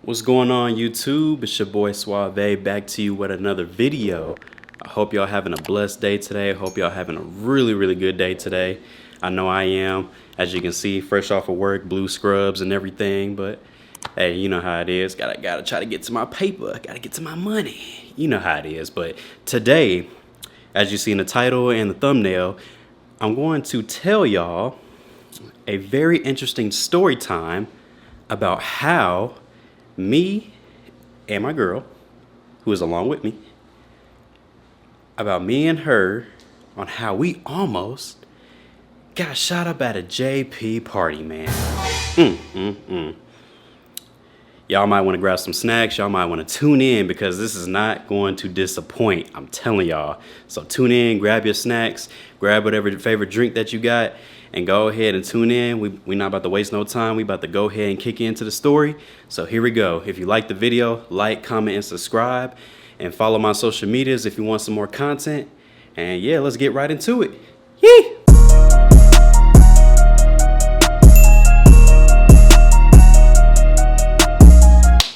What's going on, YouTube? It's your boy Suave back to you with another video. I hope y'all having a blessed day today. I hope y'all having a really good day today. I know I am. As you can see, fresh off of work, blue scrubs and everything, but hey, you know how it is. Gotta try to get to my paper. Gotta get to my money. You know how it is. But today, as you see in the title and the thumbnail, I'm going to tell y'all a very interesting story time about how me and my girl, who is along with me, about me and her on how we almost got shot up at a JP party, man. Y'all might want to grab some snacks. Y'all might want to tune in because this is not going to disappoint. I'm telling y'all. So tune in, grab your snacks, grab whatever favorite drink that you got, and go ahead and tune in. We not about to waste no time. We about to go ahead and kick into the story. So here we go. If you like the video, like, comment, and subscribe. And follow my social medias if you want some more content. And yeah, let's get right into it. Yee!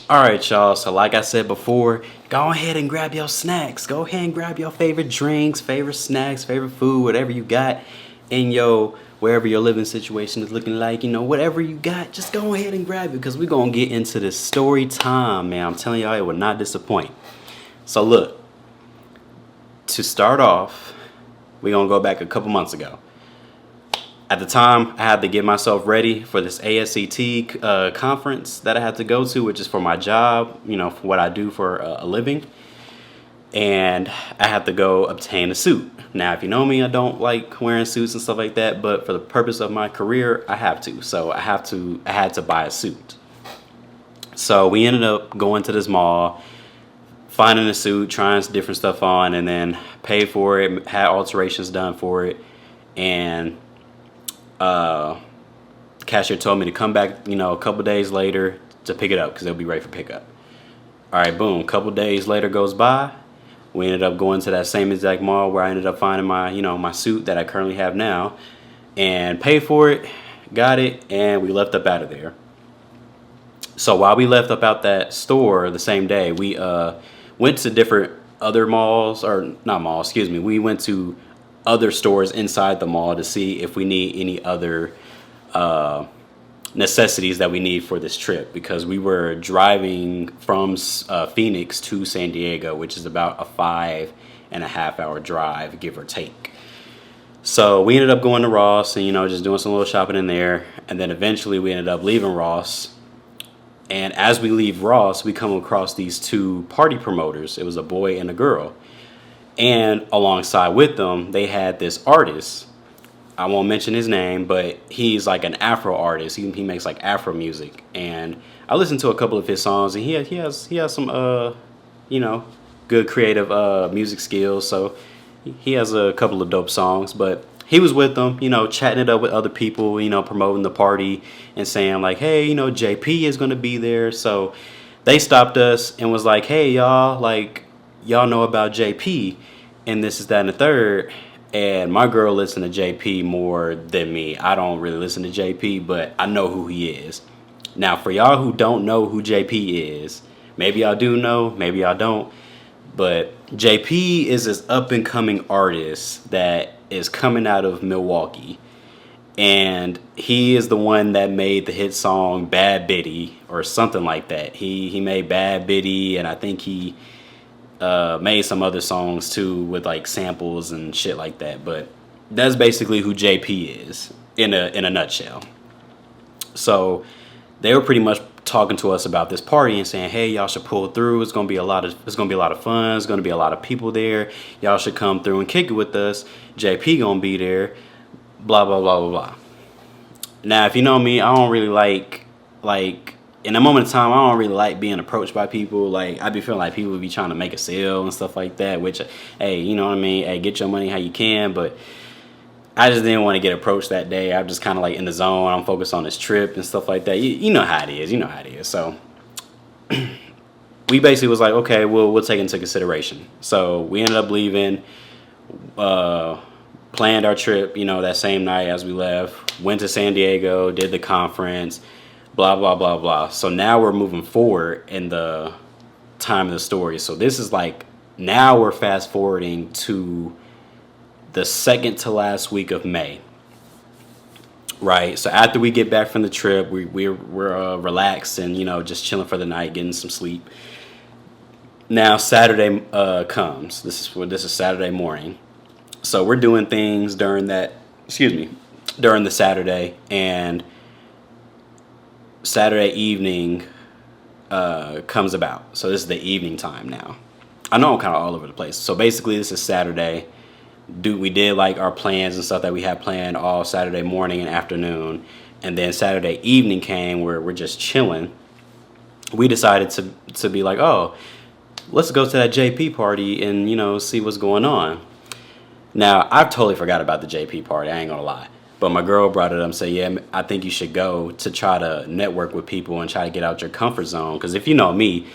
Alright, y'all, so like I said before, go ahead and grab your snacks. Go ahead and grab your favorite drinks, favorite snacks, favorite food, whatever you got in your, wherever your living situation is looking like, you know, whatever you got, just go ahead and grab it because we're going to get into this story time, man. I'm telling y'all, it will not disappoint. So look, to start off, we're going to go back a couple months ago. At the time, I had to get myself ready for this ASCT conference that I had to go to, which is for my job, you know, for what I do for a living. And I had to go obtain a suit. Now, if you know me, I don't like wearing suits and stuff like that, but for the purpose of my career, I have to. So I had to buy a suit. So we ended up going to this mall, finding a suit, trying some different stuff on, and then paid for it, had alterations done for it, and cashier told me to come back, you know, a couple days later to pick it up because they'll be ready for pickup. All right, boom. A couple days later goes by. We ended up going to that same exact mall where I ended up finding my, you know, my suit that I currently have now, and paid for it, got it, and we left up out of there. So while we left up out that store the same day, we went to different other malls, or not malls, excuse me. We went to other stores inside the mall to see if we need any other necessities that we need for this trip, because we were driving from Phoenix to San Diego, which is about a 5.5 hour drive, give or take. So we ended up going to Ross and, you know, just doing some little shopping in there, and then eventually we ended up leaving Ross. And as we leave Ross, we come across these two party promoters. It was a boy and a girl. And alongside with them, they had this artist. I won't mention his name, but he's like an Afro artist. He makes like Afro music. And I listened to a couple of his songs, and he has some you know, good creative music skills. So he has a couple of dope songs. But he was with them, you know, chatting it up with other people, you know, promoting the party and saying like, hey, you know, JP is gonna be there. So they stopped us and was like, hey, y'all, like, y'all know about JP and this is that and the third. And my girl listened to JP more than me. I don't really listen to JP, but I know who he is. Now, for y'all who don't know who JP is, maybe y'all do know, maybe y'all don't, but JP is this up and coming artist that is coming out of Milwaukee. And he is the one that made the hit song Bad Bitty or something like that. He made Bad Bitty, and I think he made some other songs too with like samples and shit like that. But that's basically who JP is in a nutshell. So they were pretty much talking to us about this party and saying, hey, y'all should pull through. It's gonna be a lot of fun. It's gonna be a lot of people there. Y'all should come through and kick it with us. JP gonna be there. Blah blah blah blah blah. Now, if you know me, I don't really like in a moment of time, I don't really like being approached by people. Like, I be feeling like people would be trying to make a sale and stuff like that, which, hey, you know what I mean? Hey, get your money how you can, but I just didn't want to get approached that day. I'm just kind of like in the zone. I'm focused on this trip and stuff like that. You know how it is. You know how it is. So we basically was like, okay, we'll take into consideration. So we ended up leaving, planned our trip, you know, that same night as we left, went to San Diego, did the conference, blah blah blah blah. So now we're moving forward in the time of the story. So this is like, now we're fast forwarding to the second to last week of May, right? So after we get back from the trip, we're relaxed and, you know, just chilling for the night, getting some sleep. Now Saturday comes. This is Saturday morning. So we're doing things during that, excuse me, during the Saturday, and Saturday evening comes about. So this is the evening time now. I know I'm kind of all over the place. So basically, this is Saturday. We did like our plans and stuff that we had planned all Saturday morning and afternoon, and then Saturday evening came where we're just chilling. We decided to be like, oh, let's go to that JP party and, you know, see what's going on. Now I've totally forgot about the JP party. I ain't gonna lie. But my girl brought it up and said, yeah, I think you should go to try to network with people and try to get out your comfort zone. Because if you know me,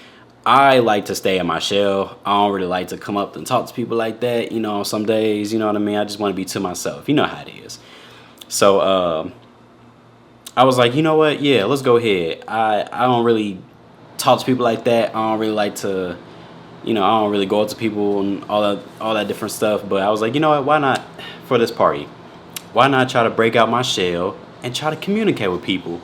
I like to stay in my shell. I don't really like to come up and talk to people like that. You know, some days, you know what I mean? I just want to be to myself. You know how it is. So I was like, you know what? Yeah, let's go ahead. I don't really talk to people like that. I don't really like to, you know, I don't really go up to people and all that different stuff. But I was like, you know what? Why not for this party? Why not try to break out my shell and try to communicate with people?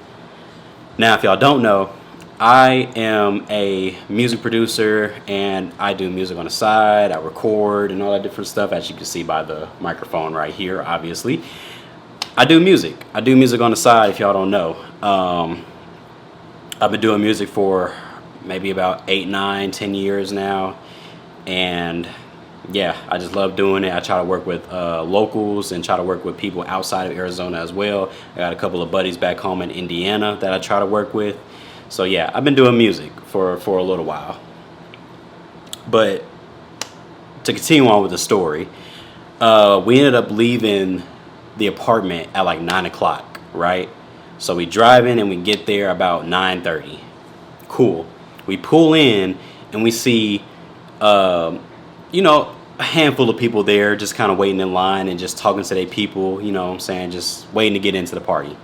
Now, if y'all don't know, I am a music producer and I do music on the side. I record and all that different stuff, as you can see by the microphone right here, obviously. I do music. I do music on the side, if y'all don't know. I've been doing music for maybe about 8, 9, 10 years now. And yeah, I just love doing it. I try to work with locals and try to work with people outside of Arizona as well. I got a couple of buddies back home in Indiana that I try to work with. So yeah, I've been doing music for a little while. But to continue on with the story, we ended up leaving the apartment at like 9 o'clock, right? So we drive in and we get there about 9:30. Cool. We pull in and we see, you know, a handful of people there just kind of waiting in line and just talking to their people, you know what I'm saying, just waiting to get into the party.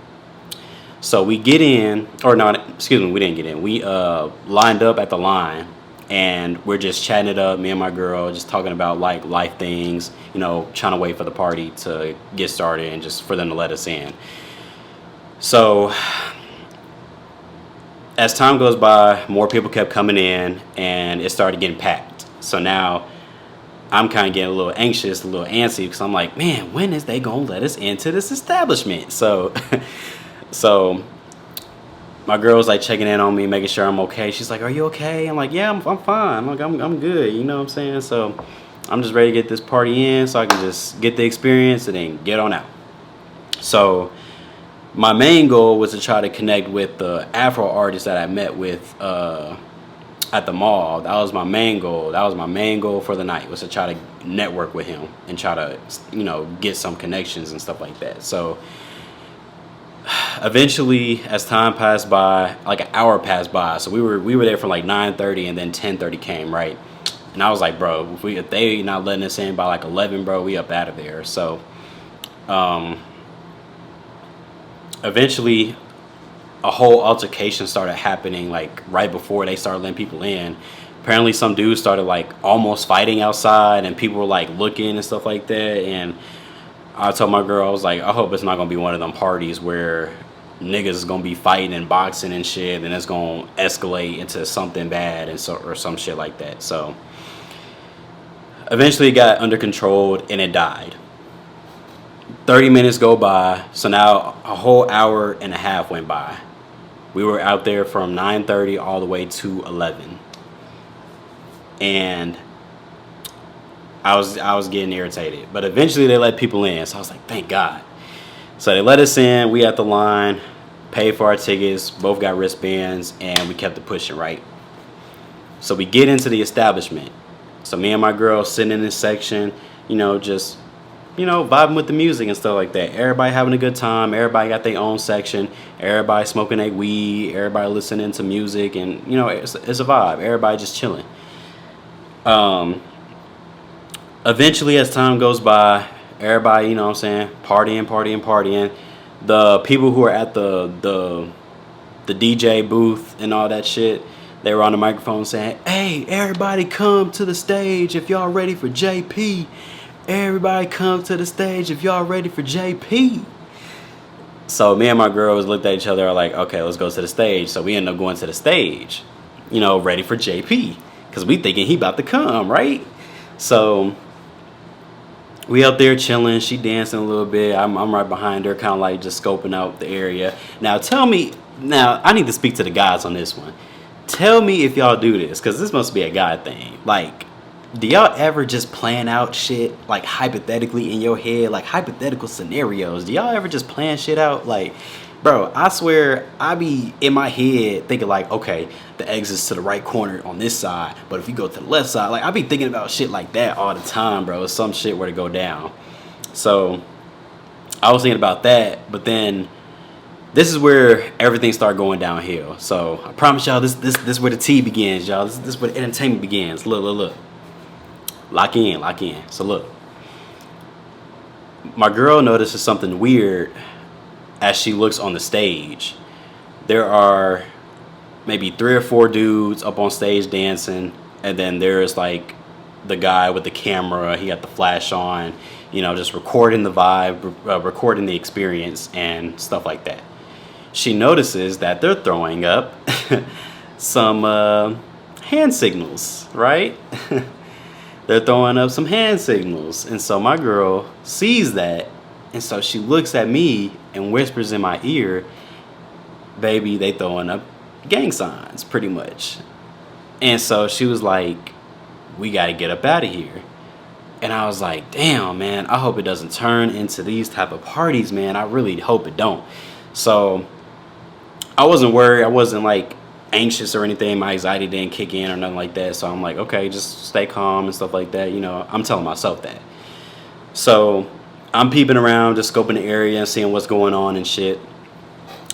So we get in, or not, excuse me, we didn't get in. We lined up at the line and we're just chatting it up, me and my girl, just talking about like life things, you know, trying to wait for the party to get started and just for them to let us in. So as time goes by, more people kept coming in and it started getting packed. So now I'm kind of getting a little anxious, a little antsy, because I'm like, man, when is they gonna let us into this establishment? So so my girl's like checking in on me, making sure I'm okay. She's like, are you okay? I'm like, yeah, I'm fine. I'm like, I'm good. You know what I'm saying? So I'm just ready to get this party in so I can just get the experience and then get on out. So my main goal was to try to connect with the Afro artist that I met with at the mall. That was my main goal. That was my main goal for the night, was to try to network with him and try to, you know, get some connections and stuff like that. So eventually, as time passed by, like an hour passed by. So we were there from like 9:30 and then 10:30 came, right? And I was like, bro, if they not letting us in by like 11, bro, we up out of there. So eventually a whole altercation started happening like right before they started letting people in. Apparently some dudes started like almost fighting outside and people were like looking and stuff like that. And I told my girl, I was like, I hope it's not gonna be one of them parties where niggas is gonna be fighting and boxing and shit and it's gonna escalate into something bad and or some shit like that. So eventually it got under control and it died. 30 minutes go by, so now a whole hour and a half went by. We were out there from 9:30 all the way to 11. And I was getting irritated. But eventually they let people in, so I was like, thank God. So they let us in, we at the line, paid for our tickets, both got wristbands, and we kept it pushing, right? So we get into the establishment. So me and my girl sitting in this section, you know, just, you know, vibing with the music and stuff like that. Everybody having a good time. Everybody got their own section. Everybody smoking their weed. Everybody listening to music. And, you know, it's a vibe. Everybody just chilling. Eventually, as time goes by, everybody, you know what I'm saying, partying. The people who are at the the DJ booth and all that shit. They were on the microphone saying, "Hey, everybody come to the stage if y'all ready for JP. Everybody come to the stage if y'all ready for JP." So me and my girls looked at each other like, okay, let's go to the stage. So we ended up going to the stage, you know, ready for JP. Because we thinking he about to come, right? So we up there chilling. She dancing a little bit. I'm right behind her, kind of like just scoping out the area. Now I need to speak to the guys on this one. Tell me if y'all do this, because this must be a guy thing. Like, do y'all ever just plan out shit, like, hypothetically in your head, like, hypothetical scenarios? Do y'all ever just plan shit out? Like, bro, I swear, I be in my head thinking, like, okay, the exit's to the right corner on this side, but if you go to the left side, like, I be thinking about shit like that all the time, bro. Some shit were to go down. So, I was thinking about that, but then this is where everything started going downhill. So, I promise y'all, this is where the tea begins, y'all. This is where the entertainment begins. Look. Lock in. So look, my girl notices something weird as she looks on the stage. There are maybe 3 or 4 dudes up on stage dancing, and then there's like the guy with the camera. He got the flash on, you know, just recording the vibe, recording the experience and stuff like that. She notices that they're throwing up some hand signals, right? They're throwing up some hand signals. And so my girl sees that. And so she looks at me and whispers in my ear, "Baby, they throwing up gang signs," pretty much. And so she was like, "We got to get up out of here." And I was like, damn, man, I hope it doesn't turn into these type of parties, man. I really hope it don't. So I wasn't worried. I wasn't like anxious or anything. My anxiety didn't kick in or nothing like that. So I'm like, okay, just stay calm and stuff like that. You know, I'm telling myself that. So I'm peeping around, just scoping the area and seeing what's going on and shit.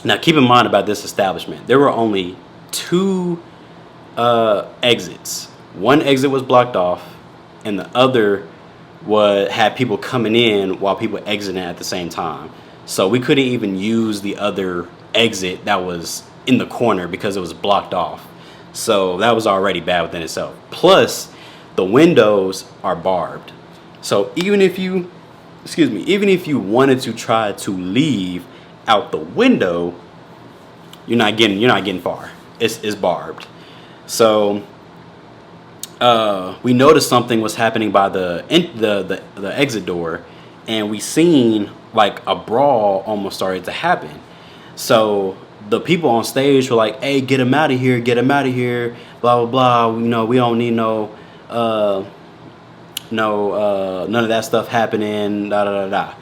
Now, keep in mind about this establishment, there were only 2 exits. One exit was blocked off, and the other had people coming in while people exiting at the same time. So we couldn't even use the other exit that was in the corner because it was blocked off. So that was already bad within itself. Plus, the windows are barbed. So even if you wanted to try to leave out the window, you're not getting far. It's barbed. So we noticed something was happening by the exit door, and we seen like a brawl almost started to happen. So the people on stage were like, "Hey, get him out of here, blah blah blah. You know, we don't need none of that stuff happening, da da da da."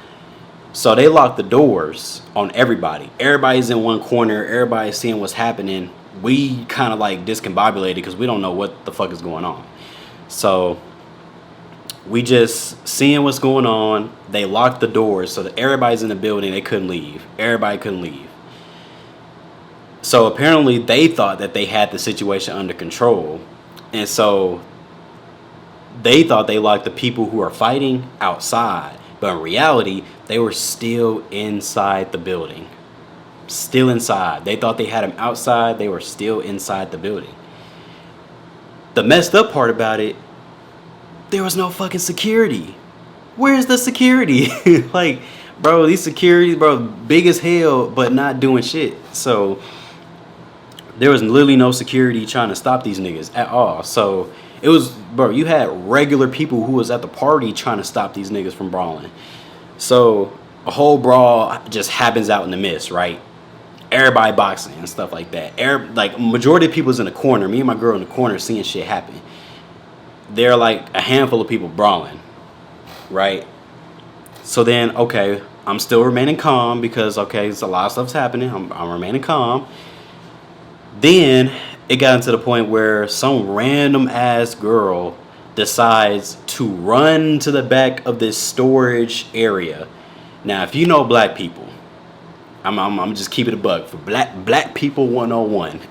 So they locked the doors on everybody. Everybody's in one corner. Everybody's seeing what's happening. We kind of like discombobulated because we don't know what the fuck is going on. So we just seeing what's going on. They locked the doors so that everybody's in the building. They couldn't leave. Everybody couldn't leave. So apparently they thought that they had the situation under control. And so they thought they locked the people who are fighting outside. But in reality, they were still inside the building. Still inside. They thought they had them outside. They were still inside the building. The messed up part about it, there was no fucking security. Where's the security? Like, bro, these securities, bro, big as hell, but not doing shit. So there was literally no security trying to stop these niggas at all. So it was, bro, you had regular people who was at the party trying to stop these niggas from brawling. So a whole brawl just happens out in the mist, right? Everybody boxing and stuff like that. Like, majority of people's in the corner. Me and my girl in the corner seeing shit happen. There are like a handful of people brawling, right? So then, okay, I'm still remaining calm because, okay, there's a lot of stuff's happening. I'm remaining calm. Then it got into the point where some random ass girl decides to run to the back of this storage area. Now, if you know black people, I'm just keeping it a buck for black people 101.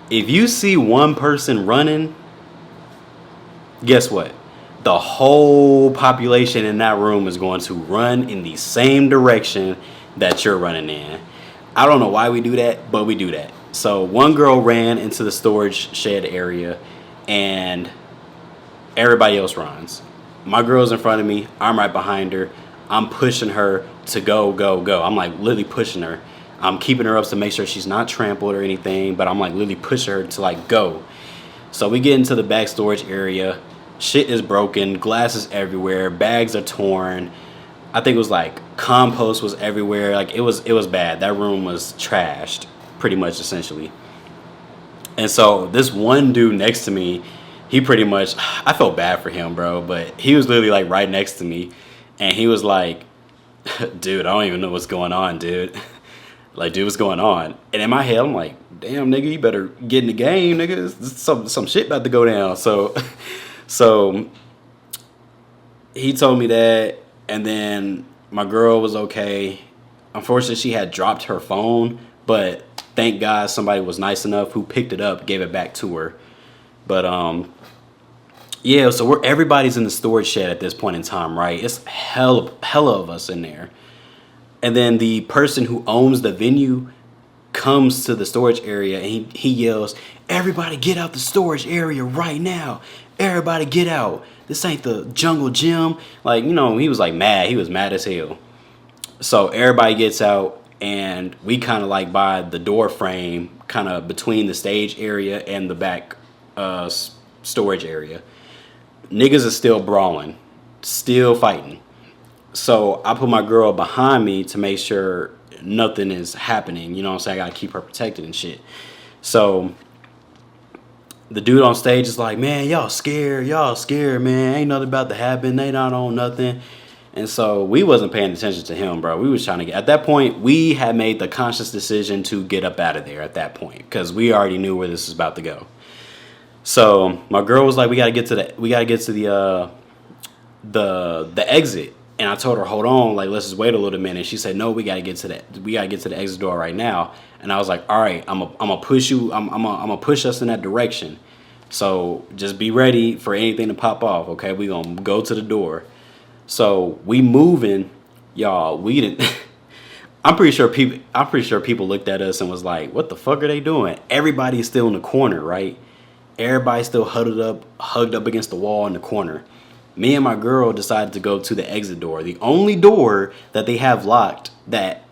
If you see one person running, guess what? The whole population in that room is going to run in the same direction that you're running in. I don't know why we do that, but we do that. So one girl ran into the storage shed area, and everybody else runs. My girl's in front of me. I'm right behind her. I'm pushing her to go, go, go. I'm like literally pushing her. I'm keeping her up to make sure she's not trampled or anything, but I'm like literally pushing her to like go. So we get into the back storage area. Shit is broken. Glass is everywhere. Bags are torn. I think it was like compost was everywhere. Like it was bad. That room was trashed, pretty much essentially. And so this one dude next to me, he pretty much, I felt bad for him, bro, but he was literally like right next to me, and he was like, dude, I don't even know what's going on, dude. Like, dude, what's going on? And in my head, I'm like, damn, nigga, you better get in the game, nigga. Some shit about to go down. So he told me that, and then my girl was okay. Unfortunately, she had dropped her phone, but thank God somebody was nice enough who picked it up, gave it back to her. But yeah, so everybody's in the storage shed at this point in time, right? It's hella of us in there. And then the person who owns the venue comes to the storage area, and he yells, "Everybody get out the storage area right now. Everybody get out. This ain't the jungle gym." Like, you know, he was like mad. He was mad as hell. So everybody gets out, and we kind of like by the door frame, kind of between the stage area and the back storage area. Niggas are still brawling, still fighting. So I put my girl behind me to make sure nothing is happening. You know what I'm saying? I gotta keep her protected and shit. So the dude on stage is like, "Man, y'all scared, man. Ain't nothing about to happen. They not on nothing." And so we wasn't paying attention to him, bro. We was trying to get, at that point, we had made the conscious decision to get up out of there at that point, because we already knew where this was about to go. So my girl was like, we gotta get to the exit. And I told her, hold on, like, let's just wait a little minute. She said, no, we gotta get to the exit door right now. And I was like, all right, I'm gonna push you. I'm gonna push us in that direction. So just be ready for anything to pop off. Okay, we gonna go to the door. So we moving, y'all. We didn't. I'm pretty sure people looked at us and was like, what the fuck are they doing? Everybody's still in the corner, right? Everybody's still hugged up against the wall in the corner. Me and my girl decided to go to the exit door, the only door that they have locked that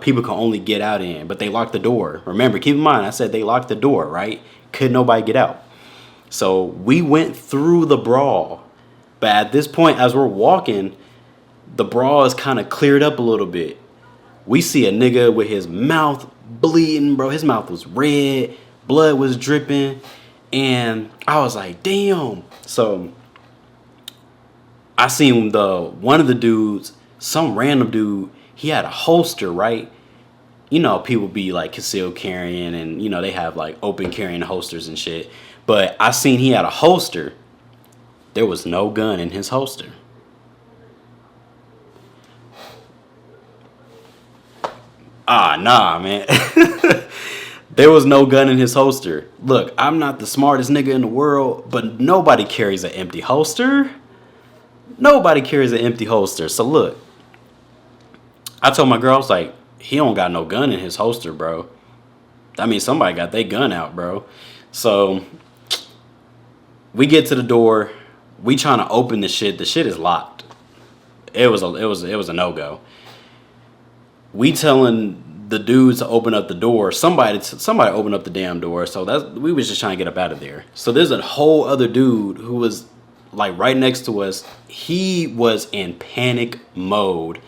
people can only get out in. But they locked the door. Remember, keep in mind, I said they locked the door, right? Could nobody get out. So we went through the brawl. But at this point, as we're walking, the brawl is kind of cleared up a little bit. We see a nigga with his mouth bleeding, bro. His mouth was red. Blood was dripping. And I was like, damn. So I seen one of the dudes, some random dude, he had a holster, right? You know, people be like concealed carrying, and you know, they have like open carrying holsters and shit. But I seen he had a holster. There was no gun in his holster. Ah, nah, man. There was no gun in his holster. Look, I'm not the smartest nigga in the world, but nobody carries an empty holster. Nobody carries an empty holster. So look, I told my girl, I was like, he don't got no gun in his holster, bro. I mean, somebody got their gun out, bro. So we get to the door. We trying to open the shit. The shit is locked. It was a no-go. We telling the dudes to open up the door. Somebody open up the damn door. So we was just trying to get up out of there. So there's a whole other dude who was like right next to us. He was in panic mode.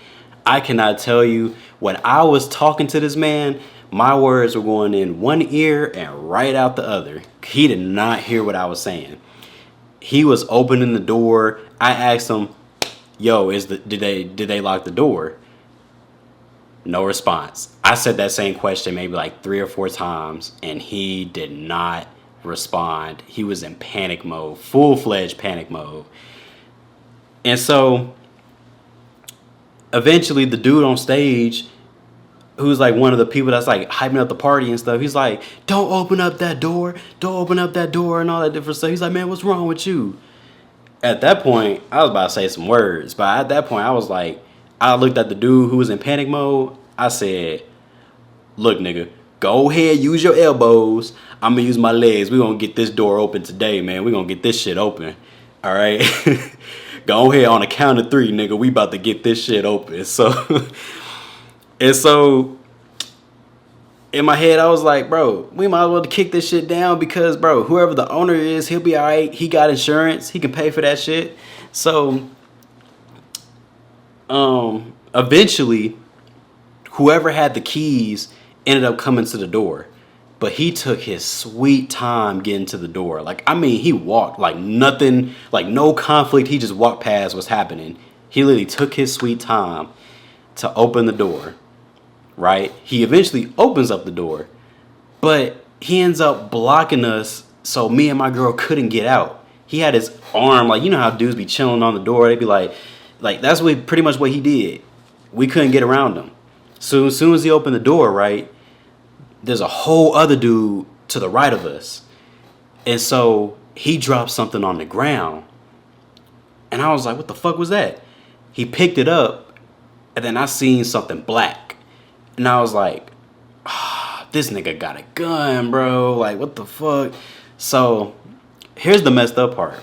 I cannot tell you, when I was talking to this man, my words were going in one ear and right out the other. He did not hear what I was saying. He was opening the door. I asked him, yo, did they lock the door? No response. I said that same question maybe like 3 or 4 times, and he did not respond. He was in panic mode, full-fledged panic mode. And so eventually the dude on stage, who's like one of the people that's like hyping up the party and stuff, he's like, don't open up that door, and all that different stuff. He's like, man, what's wrong with you? At that point, I was about to say some words, but at that point I was like, I looked at the dude who was in panic mode. I said, look, nigga, go ahead, use your elbows. I'm gonna use my legs. We gonna get this door open today, man. We gonna get this shit open. All right. Go ahead on a count of 3, nigga. We about to get this shit open. So, and so in my head, I was like, bro, we might as well kick this shit down because, bro, whoever the owner is, he'll be all right. He got insurance. He can pay for that shit. So, eventually, whoever had the keys ended up coming to the door. But he took his sweet time getting to the door. Like, I mean, he walked like nothing, like no conflict. He just walked past what's happening. He literally took his sweet time to open the door. Right? He eventually opens up the door, but he ends up blocking us so me and my girl couldn't get out. He had his arm, like, you know how dudes be chilling on the door. They'd be like that's what pretty much what he did. We couldn't get around him. So as soon as he opened the door, right, there's a whole other dude to the right of us. And so he dropped something on the ground. And I was like, what the fuck was that? He picked it up, and then I seen something black. And I was like, this nigga got a gun, bro. Like, what the fuck? So, here's the messed up part.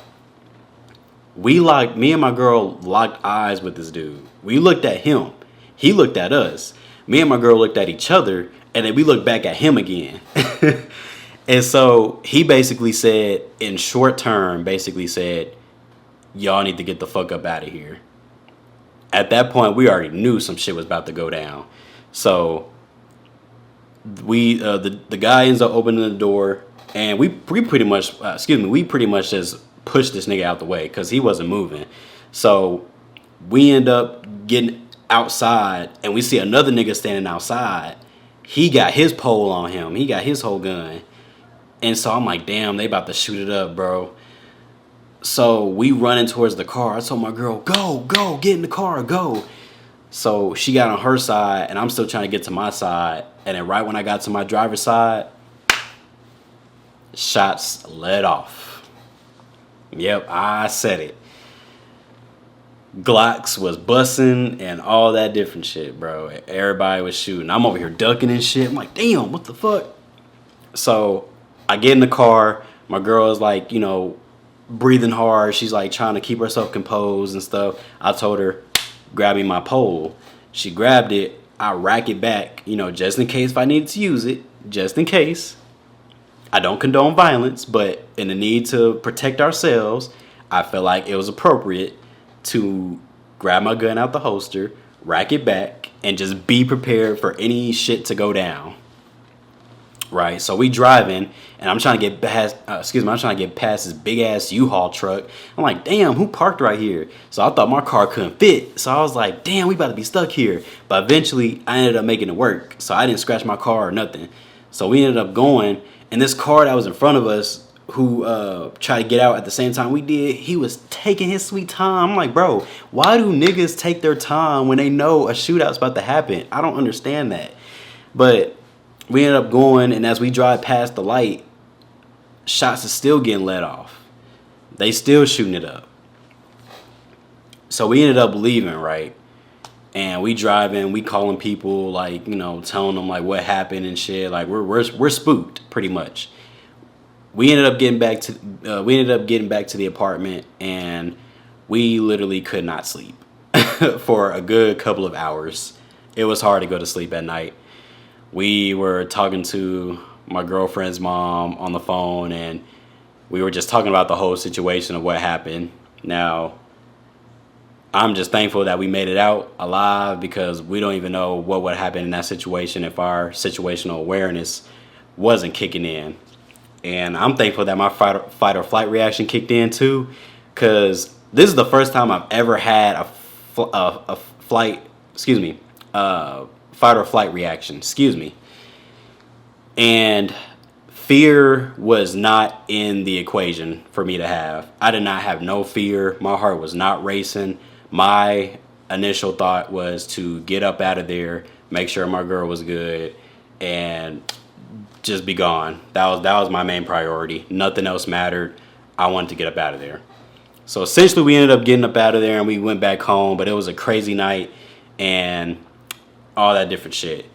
Me and my girl locked eyes with this dude. We looked at him. He looked at us. Me and my girl looked at each other. And then we looked back at him again. And so, he basically said, in short term, y'all need to get the fuck up out of here. At that point, we already knew some shit was about to go down. So we the guy ends up opening the door, and we pretty much just pushed this nigga out the way because he wasn't moving. So we end up getting outside, and we see another nigga standing outside. He got his pole on him. He got his whole gun. And so I'm like, damn, they about to shoot it up, bro. So we running towards the car. I told my girl, go, get in the car, go. So she got on her side, and I'm still trying to get to my side. And then right when I got to my driver's side, shots let off. Yep, I said it. Glocks was busting and all that different shit, bro. Everybody was shooting. I'm over here ducking and shit. I'm like, damn, what the fuck? So I get in the car. My girl is like, breathing hard. She's like trying to keep herself composed and stuff. I told her, grab me my pole. She grabbed it. I rack it back, just in case if I needed to use it, just in case. I don't condone violence, but in the need to protect ourselves, I felt like it was appropriate to grab my gun out the holster, rack it back, and just be prepared for any shit to go down. Right, so we driving, and I'm trying to get past. This big ass U-Haul truck. I'm like, damn, who parked right here? So I thought my car couldn't fit. So I was like, damn, we about to be stuck here. But eventually, I ended up making it work. So I didn't scratch my car or nothing. So we ended up going, and this car that was in front of us, who tried to get out at the same time we did, he was taking his sweet time. I'm like, bro, why do niggas take their time when they know a shootout's about to happen? I don't understand that. But we ended up going, and as we drive past the light, shots are still getting let off. They still shooting it up. So we ended up leaving, right? And we driving, we calling people, like, telling them like what happened and shit. Like we're spooked pretty much. We ended up getting back to the apartment, and we literally could not sleep for a good couple of hours. It was hard to go to sleep at night. We were talking to my girlfriend's mom on the phone, and we were just talking about the whole situation of what happened. Now, I'm just thankful that we made it out alive, because we don't even know what would happen in that situation if our situational awareness wasn't kicking in. And I'm thankful that my fight or flight reaction kicked in too, because this is the first time I've ever had a fight or flight reaction, and fear was not in the equation for me to have. I did not have no fear. My heart was not racing. My initial thought was to get up out of there, make sure my girl was good, and just be gone. That was my main priority. Nothing else mattered. I wanted to get up out of there. So essentially we ended up getting up out of there, and we went back home, but it was a crazy night and all that different shit.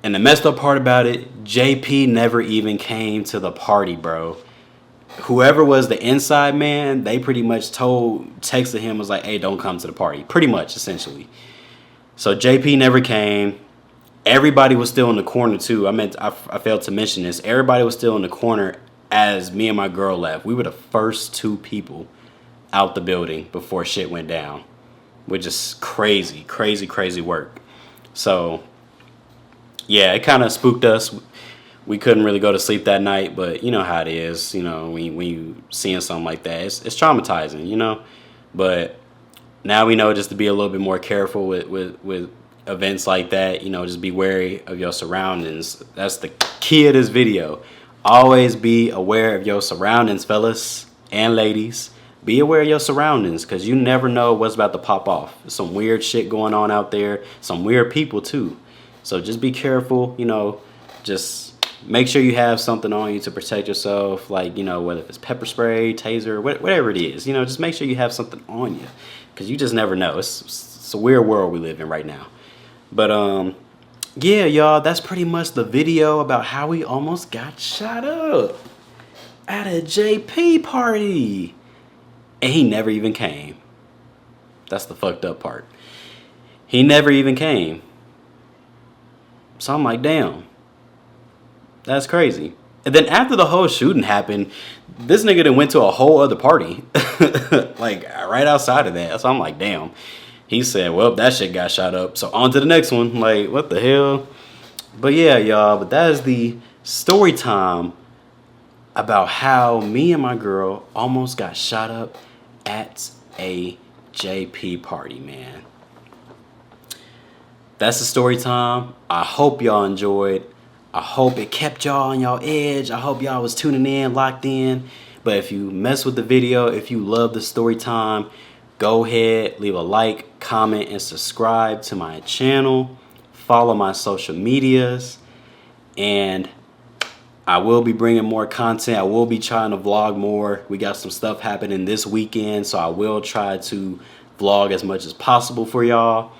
And the messed up part about it, JP never even came to the party, bro. Whoever was the inside man, they pretty much texted him, was like, hey, don't come to the party. Pretty much, essentially. So JP never came. Everybody was still in the corner, too. I failed to mention this. Everybody was still in the corner as me and my girl left. We were the first 2 people out the building before shit went down. Which is crazy, crazy, crazy work. So, yeah, it kind of spooked us. We couldn't really go to sleep that night, but you know how it is. You know, when you seeing something like that, it's traumatizing, you know. But now we know just to be a little bit more careful with events like that. You know, just be wary of your surroundings. That's the key of this video. Always be aware of your surroundings, fellas and ladies. Be aware of your surroundings, because you never know what's about to pop off. There's some weird shit going on out there. Some weird people, too. So just be careful, you know. Just make sure you have something on you to protect yourself, like, you know, whether it's pepper spray, taser, whatever it is. You know, just make sure you have something on you, because you just never know. It's a weird world we live in right now. But, yeah, y'all, that's pretty much the video about how we almost got shot up at a JP party. And he never even came. That's the fucked up part. He never even came. So I'm like, damn. That's crazy. And then after the whole shooting happened, this nigga then went to a whole other party. Like, right outside of that. So I'm like, damn. He said, well, that shit got shot up. So on to the next one. Like, what the hell? But yeah, y'all. But that is the story time about how me and my girl almost got shot up at a JP party, man. That's the story time. I hope y'all enjoyed. I hope it kept y'all on y'all edge. I hope y'all was tuning in, locked in. But if you mess with the video, if you love the story time, go ahead, leave a like, comment, and subscribe to my channel. Follow my social medias. And I will be bringing more content. I will be trying to vlog more. We got some stuff happening this weekend, so I will try to vlog as much as possible for y'all.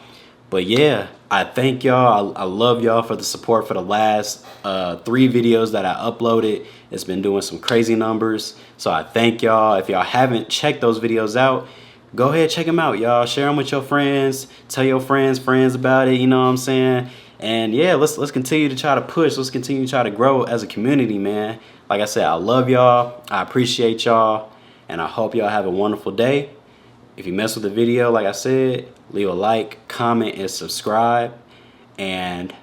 But yeah, I thank y'all. I love y'all for the support for the last 3 videos that I uploaded. It's been doing some crazy numbers. So I thank y'all. If y'all haven't checked those videos out, go ahead, check them out, y'all. Share them with your friends. Tell your friends about it. You know what I'm saying? And yeah, let's continue to try to push. Let's continue to try to grow as a community, man. Like I said, I love y'all. I appreciate y'all. And I hope y'all have a wonderful day. If you mess with the video, like I said, leave a like, comment, and subscribe. And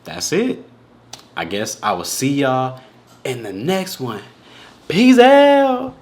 that's it. I guess I will see y'all in the next one. Peace out.